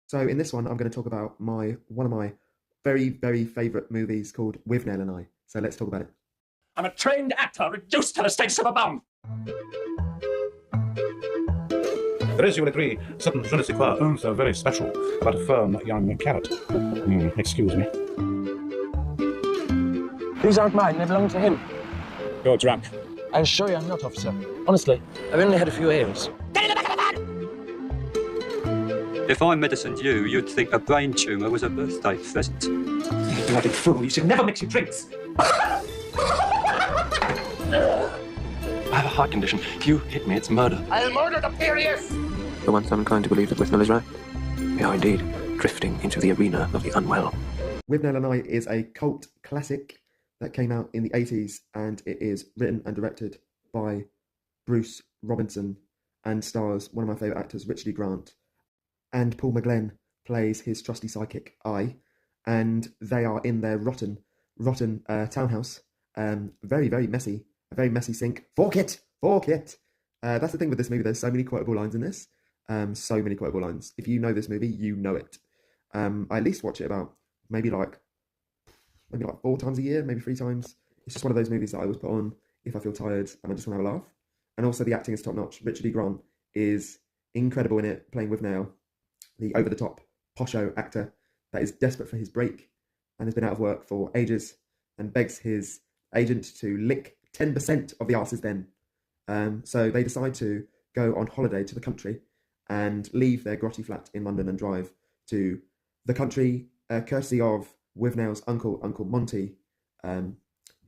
So in this one, I'm going to talk about one of my very, very favourite movies called Withnail and I. So let's talk about it. I'm a trained actor reduced to the status of a bum. There is, you will agree, certain je ne sais quoi, so very special, about a firm young carrot. Excuse me. These aren't mine, they belong to him. You're drunk. I assure you I'm not, officer. Honestly, I've only had a few ales. If I medicined you, you'd think a brain tumour was a birthday present. You bloody fool, you should never mix your drinks. I have a heart condition. If you hit me, it's murder. I'll murder the Furious! For once, I'm inclined to believe that Withnail is right. We are indeed drifting into the arena of the unwell. Withnail and I is a cult classic that came out in the 80s, and it is written and directed by Bruce Robinson and stars one of my favourite actors, Richard E. Grant. And Paul McGlenn plays his trusty psychic, I, and they are in their rotten townhouse. Very, very messy. A very messy sink. Fork it! That's the thing with this movie. There's so many quotable lines in this. So many quotable lines. If you know this movie, you know it. I at least watch it about maybe like 4 times a year, maybe 3 times. It's just one of those movies that I always put on if I feel tired and I just want to have a laugh. And also the acting is top notch. Richard E. Grant is incredible in it, playing Withnail, the over-the-top posho actor that is desperate for his break and has been out of work for ages and begs his agent to lick 10% of the arse's den. So they decide to go on holiday to the country and leave their grotty flat in London and drive to the country, courtesy of Withnail's Uncle Monty,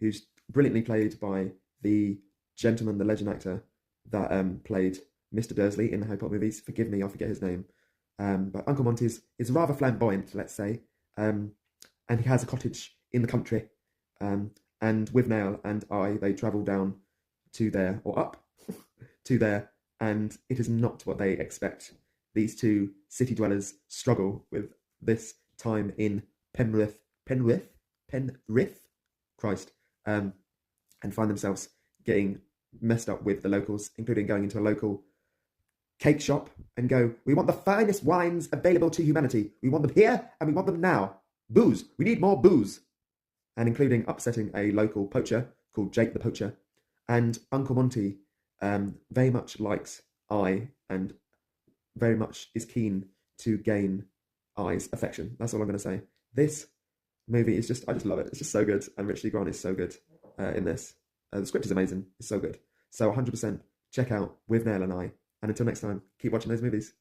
who's brilliantly played by the legend actor that played Mr. Dursley in the Harry Potter movies. Forgive me, I forget his name. But Uncle Monty is rather flamboyant, let's say, and he has a cottage in the country. And Withnail and I, they travel down to there, or up to there, and it is not what they expect. These two city dwellers struggle with this time in Penrith, Christ, and find themselves getting messed up with the locals, including going into a local cake shop and go, we want the finest wines available to humanity. We want them here and we want them now. Booze. We need more booze. And including upsetting a local poacher called Jake the Poacher. And Uncle Monty very much likes I and very much is keen to gain I's affection. That's all I'm going to say. This movie is I just love it. It's just so good. And Richard E. Grant is so good in this. The script is amazing. It's so good. So 100% check out Withnail and I. And until next time, keep watching those movies.